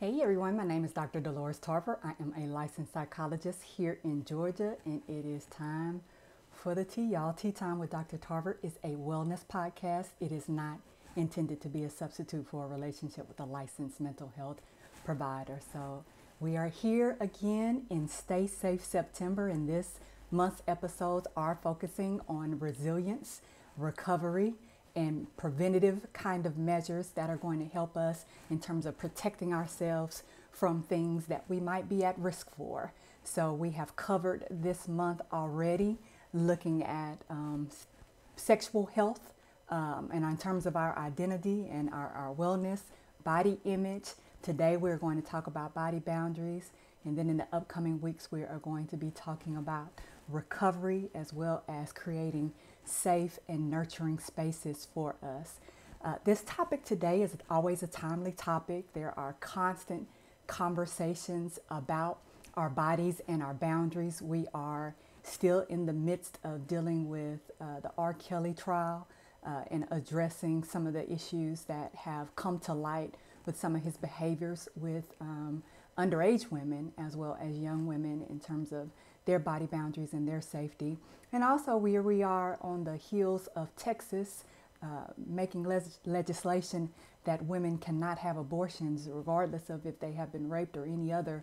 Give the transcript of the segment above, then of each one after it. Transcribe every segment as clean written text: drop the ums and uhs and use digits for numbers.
Hey everyone, my name is Dr. Dolores Tarver. I am a licensed psychologist here in Georgia, and it is time for the tea, y'all. Tea Time with Dr. Tarver is a wellness podcast. It is not intended to be a substitute for a relationship with a licensed mental health provider. So we are here again in Stay Safe September, and this month's episodes are focusing on resilience, recovery, and preventative kind of measures that are going to help us in terms of protecting ourselves from things that we might be at risk for. So we have covered this month already looking at sexual health and in terms of our identity and our wellness, body image. Today we're going to talk about body boundaries, and then in the upcoming weeks we are going to be talking about recovery as well as creating safe and nurturing spaces for us. This topic today is always a timely topic. There are constant conversations about our bodies and our boundaries. We are still in the midst of dealing with the R. Kelly trial and addressing some of the issues that have come to light with some of his behaviors with underage women as well as young women in terms of their body boundaries and their safety. And also here we are on the heels of Texas making legislation that women cannot have abortions regardless of if they have been raped or any other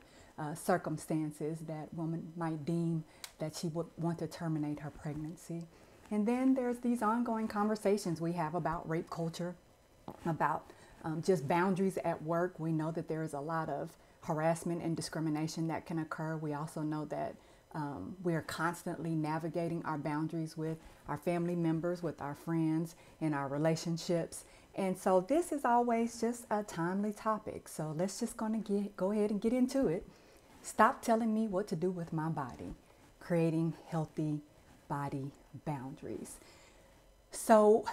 circumstances that woman might deem that she would want to terminate her pregnancy. And then there's these ongoing conversations we have about rape culture, about just boundaries at work. We know that there is a lot of harassment and discrimination that can occur. We also know that we are constantly navigating our boundaries with our family members, with our friends, in our relationships. And so this is always just a timely topic. So let's just go ahead and get into it. Stop telling me what to do with my body. Creating healthy body boundaries. So,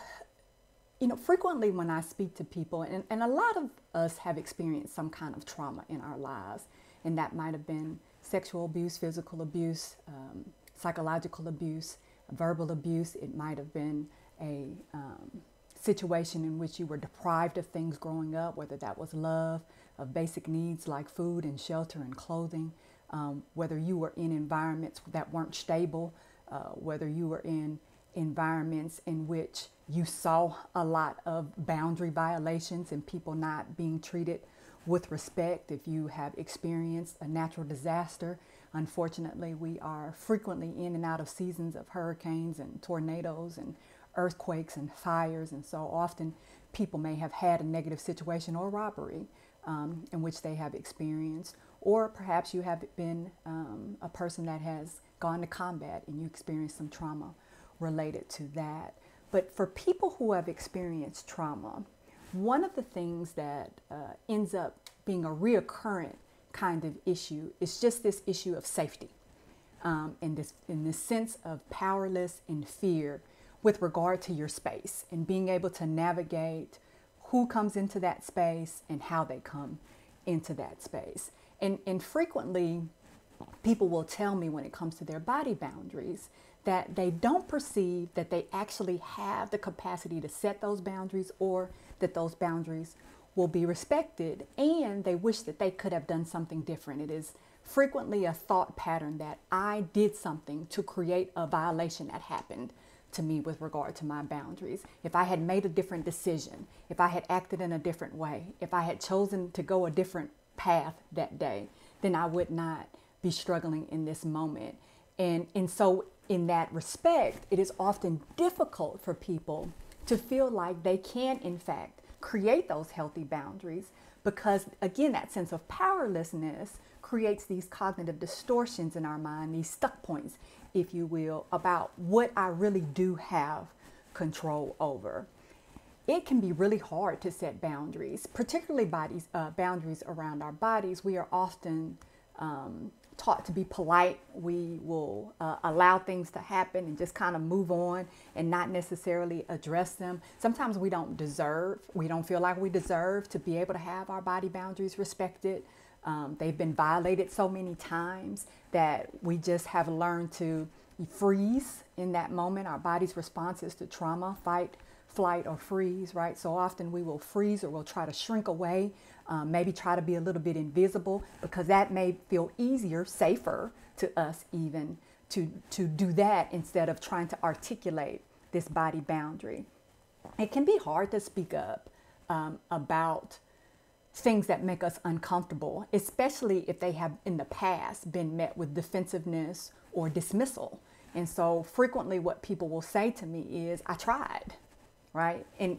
frequently when I speak to people, and a lot of us have experienced some kind of trauma in our lives, and that might have been sexual abuse, physical abuse, psychological abuse, verbal abuse. It might have been a situation in which you were deprived of things growing up, whether that was love, of basic needs like food and shelter and clothing, whether you were in environments that weren't stable, whether you were in environments in which you saw a lot of boundary violations and people not being treated with respect. If you have experienced a natural disaster, unfortunately, we are frequently in and out of seasons of hurricanes and tornadoes and earthquakes and fires. And so often people may have had a negative situation or robbery in which they have experienced. Or perhaps you have been a person that has gone to combat and you experienced some trauma related to that. But for people who have experienced trauma, one of the things that ends up being a reoccurrent kind of issue is just this issue of safety, in this sense of powerless and fear with regard to your space and being able to navigate who comes into that space and how they come into that space. And frequently, people will tell me when it comes to their body boundaries that they don't perceive that they actually have the capacity to set those boundaries or that those boundaries will be respected, and they wish that they could have done something different. It is frequently a thought pattern that I did something to create a violation that happened to me with regard to my boundaries. If I had made a different decision, if I had acted in a different way, if I had chosen to go a different path that day, then I would not be struggling in this moment. And so in that respect, it is often difficult for people to feel like they can, in fact, create those healthy boundaries because, again, that sense of powerlessness creates these cognitive distortions in our mind, these stuck points, if you will, about what I really do have control over. It can be really hard to set boundaries, particularly boundaries around our bodies. We are often taught to be polite. We will allow things to happen and just kind of move on and not necessarily address them. Sometimes we don't feel like we deserve to be able to have our body boundaries respected. They've been violated so many times that we just have learned to freeze in that moment. Our body's responses to trauma, fight, flight, or freeze, right? So often we will freeze or we'll try to shrink away, maybe try to be a little bit invisible, because that may feel easier, safer to us even to do that instead of trying to articulate this body boundary. It can be hard to speak up about things that make us uncomfortable, especially if they have in the past been met with defensiveness or dismissal. And so frequently what people will say to me is, I tried, right? And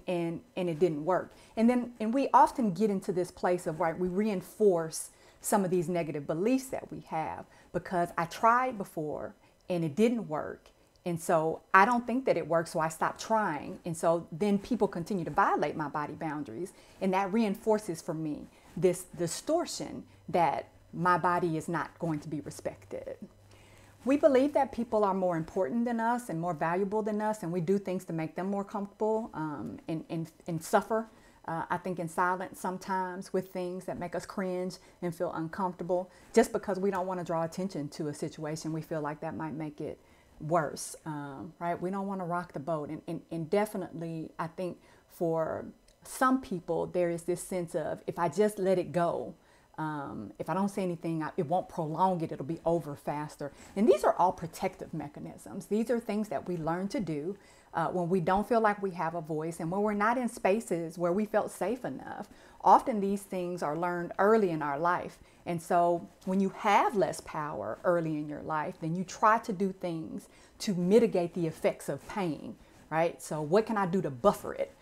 it didn't work. And we often get into this place of, right, we reinforce some of these negative beliefs that we have because I tried before and it didn't work. And so I don't think that it works, so I stopped trying. And so then people continue to violate my body boundaries. And that reinforces for me this distortion that my body is not going to be respected. We believe that people are more important than us and more valuable than us, and we do things to make them more comfortable and suffer, I think, in silence sometimes with things that make us cringe and feel uncomfortable just because we don't want to draw attention to a situation. We feel like that might make it worse, right? We don't want to rock the boat. And definitely, I think for some people, there is this sense of, if I just let it go, if I don't say anything, it won't prolong it. It'll be over faster. And these are all protective mechanisms. These are things that we learn to do when we don't feel like we have a voice and when we're not in spaces where we felt safe enough. Often these things are learned early in our life. And so when you have less power early in your life, then you try to do things to mitigate the effects of pain, right? So what can I do to buffer it?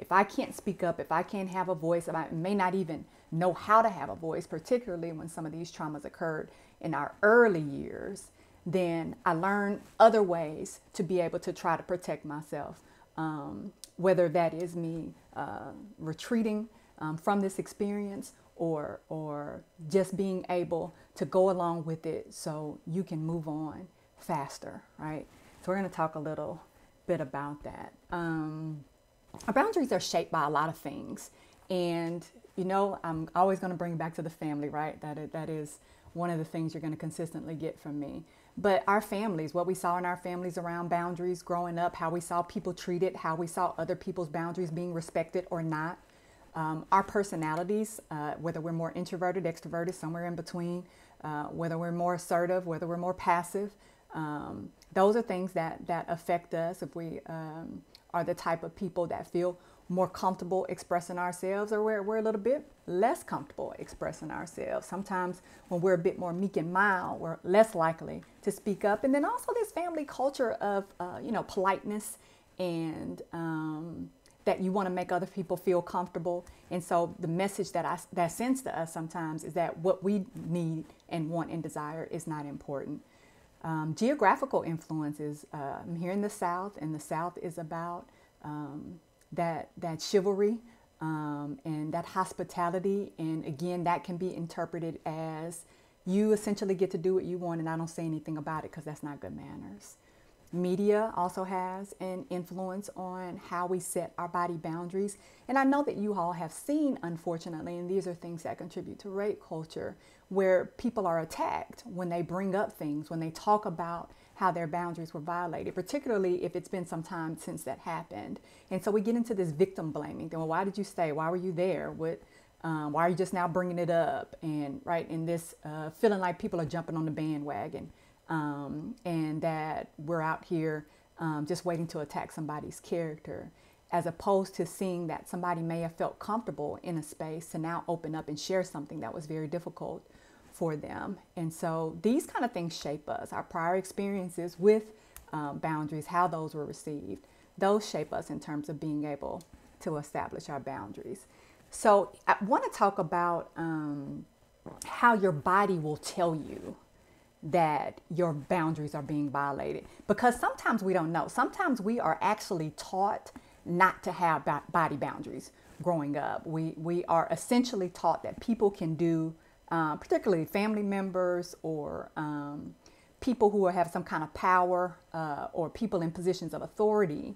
If I can't speak up, if I can't have a voice, if I may not even know how to have a voice, particularly when some of these traumas occurred in our early years, then I learned other ways to be able to try to protect myself, whether that is me retreating from this experience or just being able to go along with it so you can move on faster, right? So we're going to talk a little bit about that. Our boundaries are shaped by a lot of things. And, you know, I'm always going to bring it back to the family, right? That is one of the things you're going to consistently get from me. But our families, what we saw in our families around boundaries growing up, how we saw people treated, how we saw other people's boundaries being respected or not. Our personalities, whether we're more introverted, extroverted, somewhere in between, whether we're more assertive, whether we're more passive. Those are things that affect us. If we are the type of people that feel more comfortable expressing ourselves, or we're a little bit less comfortable expressing ourselves. Sometimes when we're a bit more meek and mild, we're less likely to speak up. And then also this family culture of, politeness and that you want to make other people feel comfortable. And so the message that sends to us sometimes is that what we need and want and desire is not important. Geographical influences. I'm here in the South, and the South is about that chivalry and that hospitality. And again, that can be interpreted as you essentially get to do what you want and I don't say anything about it because that's not good manners. Media also has an influence on how we set our body boundaries. And I know that you all have seen, unfortunately, and these are things that contribute to rape culture, where people are attacked when they bring up things, when they talk about how their boundaries were violated, particularly if it's been some time since that happened. And so we get into this victim blaming. Well, why did you stay? Why were you there? Why are you just now bringing it up? And right in this feeling like people are jumping on the bandwagon. And that we're out here just waiting to attack somebody's character, as opposed to seeing that somebody may have felt comfortable in a space to now open up and share something that was very difficult for them. And so these kind of things shape us. Our prior experiences with boundaries, how those were received, those shape us in terms of being able to establish our boundaries. So I want to talk about how your body will tell you that your boundaries are being violated, because sometimes we don't know. Sometimes we are actually taught not to have body boundaries growing up. We are essentially taught that people can do, particularly family members or people who have some kind of power or people in positions of authority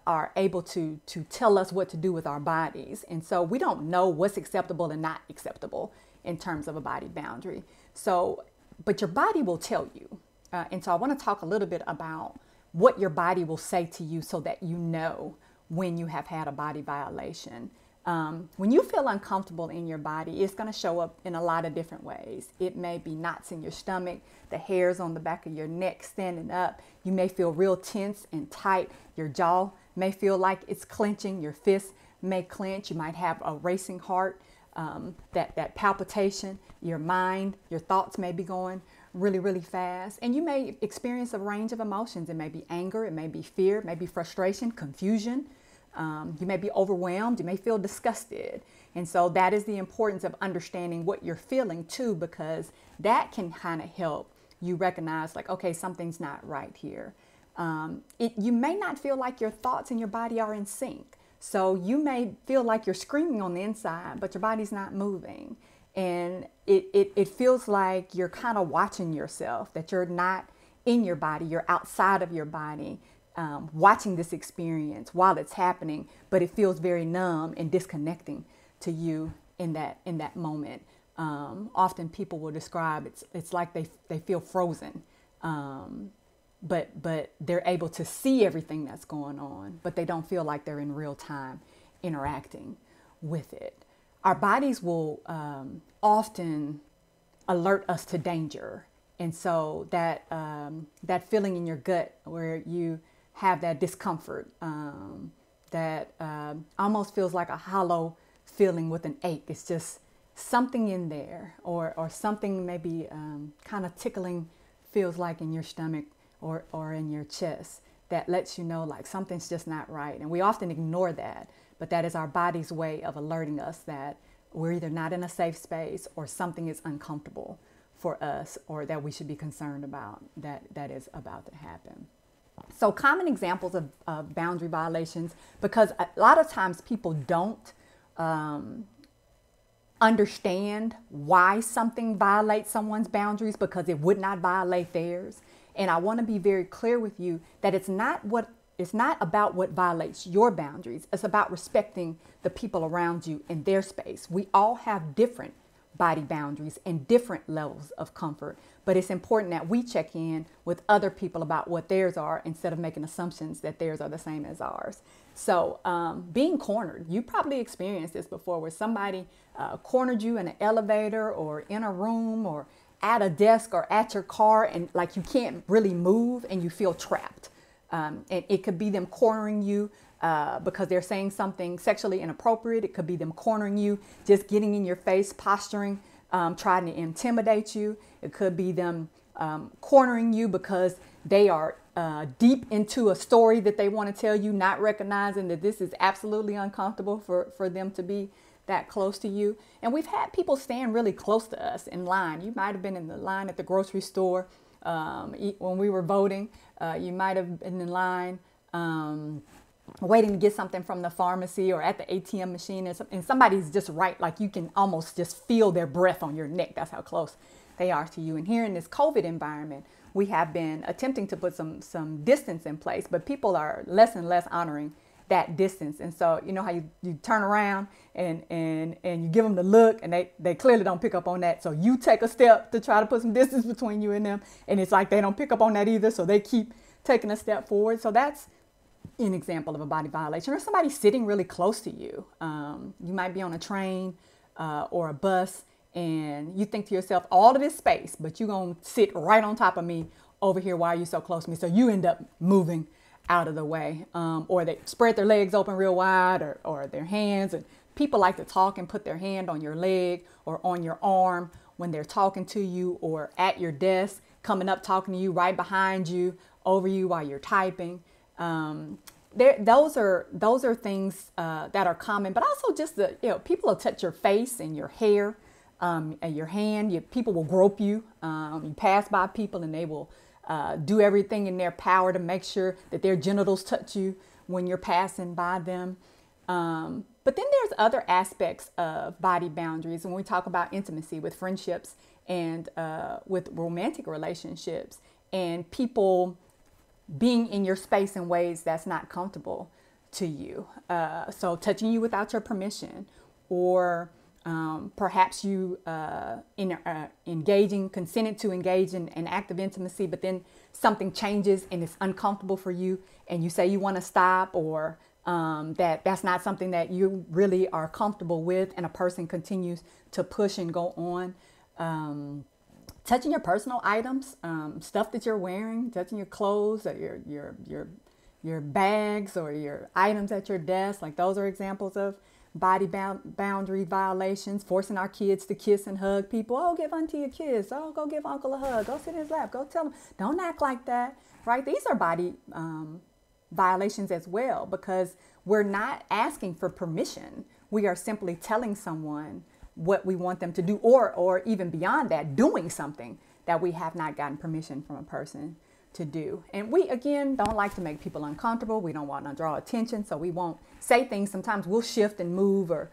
are able to tell us what to do with our bodies. And so we don't know what's acceptable and not acceptable in terms of a body boundary. So but your body will tell you. And so I want to talk a little bit about what your body will say to you so that you know when you have had a body violation. When you feel uncomfortable in your body, it's going to show up in a lot of different ways. It may be knots in your stomach, the hairs on the back of your neck standing up. You may feel real tense and tight. Your jaw may feel like it's clenching. Your fists may clench. You might have a racing heart, that palpitation. Your mind, your thoughts may be going really, really fast. And you may experience a range of emotions. It may be anger, it may be fear, it may be frustration, confusion. You may be overwhelmed. You may feel disgusted. And so that is the importance of understanding what you're feeling too, because that can kind of help you recognize like, okay, something's not right here. You may not feel like your thoughts and your body are in sync. So you may feel like you're screaming on the inside, but your body's not moving. And it feels like you're kind of watching yourself, that you're not in your body, you're outside of your body. Watching this experience while it's happening, but it feels very numb and disconnecting to you in that moment. Often people will describe it's like they feel frozen, but they're able to see everything that's going on, but they don't feel like they're in real time interacting with it. Our bodies will often alert us to danger, and so that feeling in your gut where you have that discomfort that almost feels like a hollow feeling with an ache. It's just something in there, or something maybe kind of tickling feels like in your stomach or in your chest that lets you know like something's just not right. And we often ignore that, but that is our body's way of alerting us that we're either not in a safe space or something is uncomfortable for us, or that we should be concerned about that is about to happen. So common examples of boundary violations, because a lot of times people don't understand why something violates someone's boundaries because it would not violate theirs. And I want to be very clear with you that it's not about what violates your boundaries. It's about respecting the people around you in their space. We all have different body boundaries and different levels of comfort, but it's important that we check in with other people about what theirs are instead of making assumptions that theirs are the same as ours. So being cornered, you probably experienced this before, where somebody cornered you in an elevator or in a room or at a desk or at your car, and like you can't really move and you feel trapped. And it could be them cornering you because they're saying something sexually inappropriate. It could be them cornering you, just getting in your face, posturing, trying to intimidate you. It could be them cornering you because they are deep into a story that they want to tell you, not recognizing that this is absolutely uncomfortable for them to be that close to you. And we've had people stand really close to us in line. You might have been in the line at the grocery store when we were voting. You might have been in line waiting to get something from the pharmacy or at the ATM machine, and somebody's just right, like you can almost just feel their breath on your neck. That's how close they are to you. And here in this COVID environment, we have been attempting to put some distance in place, but people are less and less honoring that distance. And so you know how you turn around and you give them the look, and they clearly don't pick up on that. So you take a step to try to put some distance between you and them, and it's like they don't pick up on that either, so they keep taking a step forward. So that's an example of a body violation. Or somebody sitting really close to you. You might be on a train or a bus, and you think to yourself, all of this space, but you're going to sit right on top of me over here. Why are you so close to me? So you end up moving out of the way, or they spread their legs open real wide, or their hands. And people like to talk and put their hand on your leg or on your arm when they're talking to you, or at your desk, coming up, talking to you right behind you, over you while you're typing. Those are things that are common, but also just people will touch your face and your hair, and your hand. People will grope you. You pass by people and they will do everything in their power to make sure that their genitals touch you when you're passing by them. But then there's other aspects of body boundaries when we talk about intimacy with friendships and with romantic relationships, and people being in your space in ways that's not comfortable to you. So touching you without your permission, or perhaps you consented to engage in an act of intimacy, but then something changes and it's uncomfortable for you, and you say you want to stop, or that's not something that you really are comfortable with, and a person continues to push and go on. Touching your personal items, stuff that you're wearing, touching your clothes or your bags or your items at your desk, like those are examples of boundary violations. Forcing our kids to kiss and hug people. Oh, give auntie a kiss. Oh, go give uncle a hug. Go sit in his lap. Go tell him. Don't act like that, right? These are body violations as well, because we're not asking for permission. We are simply telling someone what we want them to do, or even beyond that, doing something that we have not gotten permission from a person to do. And we, again, don't like to make people uncomfortable. We don't want to draw attention, so we won't say things. Sometimes we'll shift and move or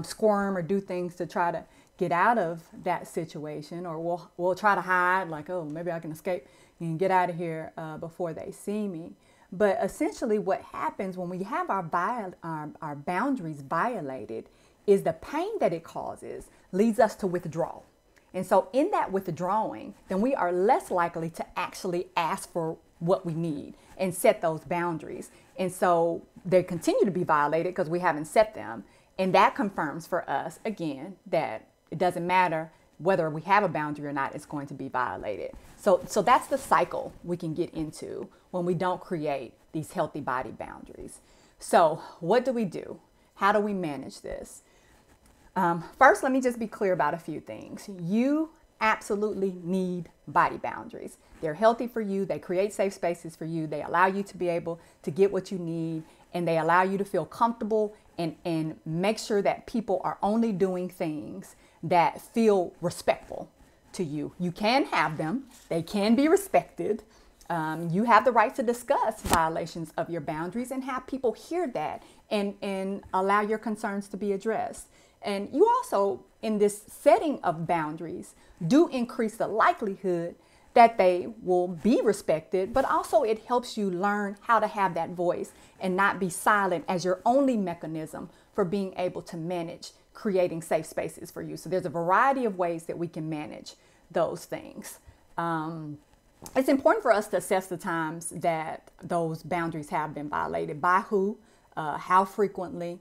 squirm or do things to try to get out of that situation, or we'll try to hide, like, oh, maybe I can escape and get out of here before they see me. But essentially what happens when we have our boundaries violated is the pain that it causes leads us to withdraw. And so in that withdrawing, then we are less likely to actually ask for what we need and set those boundaries. And so they continue to be violated because we haven't set them. And that confirms for us, again, that it doesn't matter whether we have a boundary or not, it's going to be violated. So that's the cycle we can get into when we don't create these healthy body boundaries. So what do? How do we manage this? First, let me just be clear about a few things. You absolutely need body boundaries. They're healthy for you. They create safe spaces for you. They allow you to be able to get what you need, and they allow you to feel comfortable and make sure that people are only doing things that feel respectful to you. You can have them. They can be respected. You have the right to discuss violations of your boundaries and have people hear that and allow your concerns to be addressed. And you also, in this setting of boundaries, do increase the likelihood that they will be respected, but also it helps you learn how to have that voice and not be silent as your only mechanism for being able to manage creating safe spaces for you. So there's a variety of ways that we can manage those things. It's important for us to assess the times that those boundaries have been violated, by who, how frequently,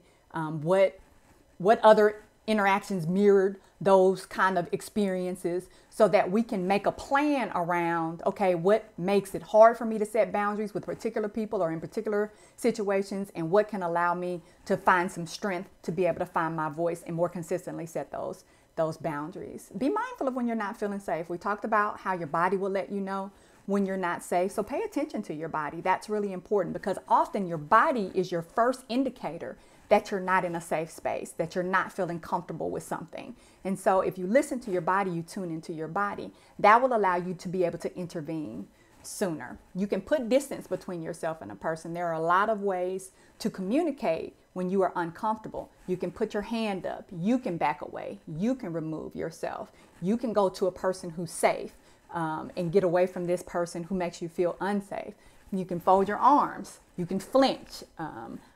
what other interactions mirrored those kind of experiences, so that we can make a plan around, okay, what makes it hard for me to set boundaries with particular people or in particular situations, and what can allow me to find some strength to be able to find my voice and more consistently set those boundaries. Be mindful of when you're not feeling safe. We talked about how your body will let you know when you're not safe. So pay attention to your body. That's really important, because often your body is your first indicator that you're not in a safe space, that you're not feeling comfortable with something. And so if you listen to your body, you tune into your body, that will allow you to be able to intervene sooner. You can put distance between yourself and a person. There are a lot of ways to communicate when you are uncomfortable. You can put your hand up, you can back away, you can remove yourself, you can go to a person who's safe and get away from this person who makes you feel unsafe. You can fold your arms, you can flinch.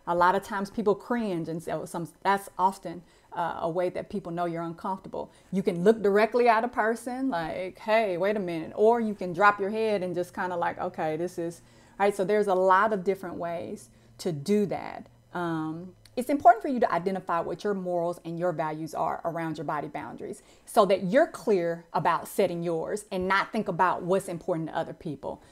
A lot of times people cringe, and so that's often a way that people know you're uncomfortable. You can look directly at a person like, hey, wait a minute. Or you can drop your head and just kind of like, okay, this is, right? So there's a lot of different ways to do that. It's important for you to identify what your morals and your values are around your body boundaries, so that you're clear about setting yours and not think about what's important to other people.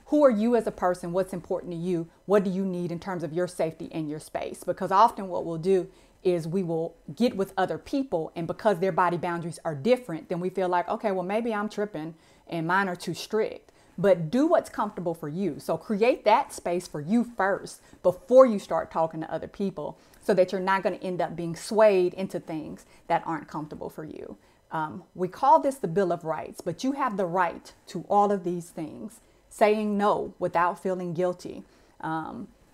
Who are you as a person? What's important to you? What do you need in terms of your safety and your space? Because often what we'll do is we will get with other people, and because their body boundaries are different, then we feel like, okay, well, maybe I'm tripping and mine are too strict. But do what's comfortable for you. So create that space for you first before you start talking to other people, so that you're not going to end up being swayed into things that aren't comfortable for you. We call this the Bill of Rights, but you have the right to all of these things. Saying no without feeling guilty.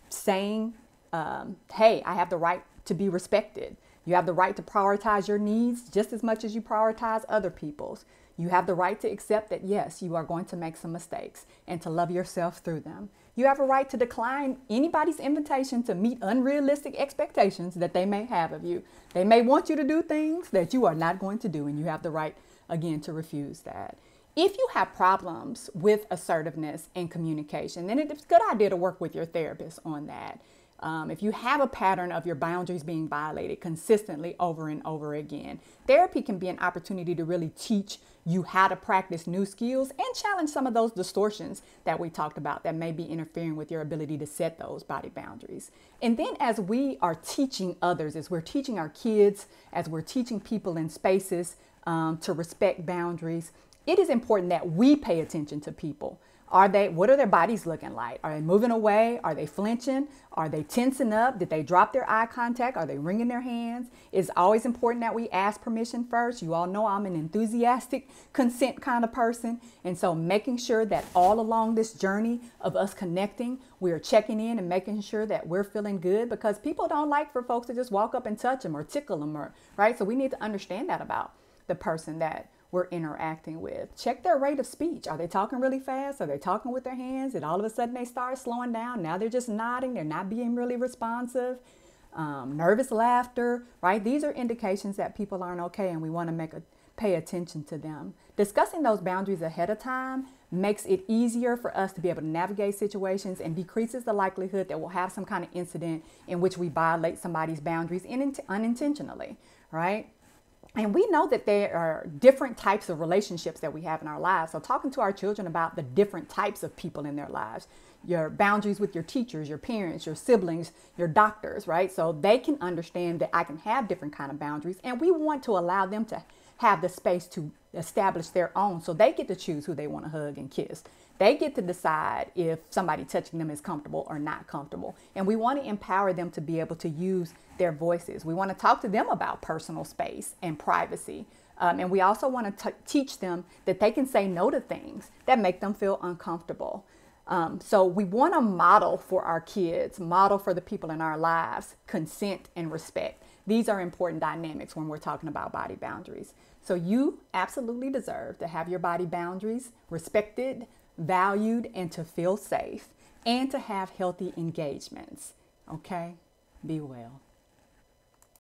Saying, hey, I have the right to be respected. You have the right to prioritize your needs just as much as you prioritize other people's. You have the right to accept that, yes, you are going to make some mistakes and to love yourself through them. You have a right to decline anybody's invitation to meet unrealistic expectations that they may have of you. They may want you to do things that you are not going to do, and you have the right, again, to refuse that. If you have problems with assertiveness and communication, then it's a good idea to work with your therapist on that. If you have a pattern of your boundaries being violated consistently over and over again, therapy can be an opportunity to really teach you how to practice new skills and challenge some of those distortions that we talked about that may be interfering with your ability to set those body boundaries. And then as we are teaching others, as we're teaching our kids, as we're teaching people in spaces to respect boundaries, it is important that we pay attention to people. What are their bodies looking like? Are they moving away? Are they flinching? Are they tensing up? Did they drop their eye contact? Are they wringing their hands? It's always important that we ask permission first. You all know I'm an enthusiastic consent kind of person. And so making sure that all along this journey of us connecting, we are checking in and making sure that we're feeling good, because people don't like for folks to just walk up and touch them or tickle them, right? So we need to understand that about the person that we're interacting with. Check their rate of speech. Are they talking really fast? Are they talking with their hands? And all of a sudden they start slowing down. Now they're just nodding. They're not being really responsive. Nervous laughter, right? These are indications that people aren't okay, and we want to pay attention to them. Discussing those boundaries ahead of time makes it easier for us to be able to navigate situations and decreases the likelihood that we'll have some kind of incident in which we violate somebody's boundaries unintentionally, right? And we know that there are different types of relationships that we have in our lives. So talking to our children about the different types of people in their lives, your boundaries with your teachers, your parents, your siblings, your doctors, right? So they can understand that I can have different kind of boundaries, and we want to allow them to have the space to establish their own, so they get to choose who they want to hug and kiss. They get to decide if somebody touching them is comfortable or not comfortable. And we want to empower them to be able to use their voices. We want to talk to them about personal space and privacy. And we also want to teach them that they can say no to things that make them feel uncomfortable. So we want to model for our kids, model for the people in our lives, consent and respect. These are important dynamics when we're talking about body boundaries. So you absolutely deserve to have your body boundaries respected, valued, and to feel safe, and to have healthy engagements. Okay? Be well.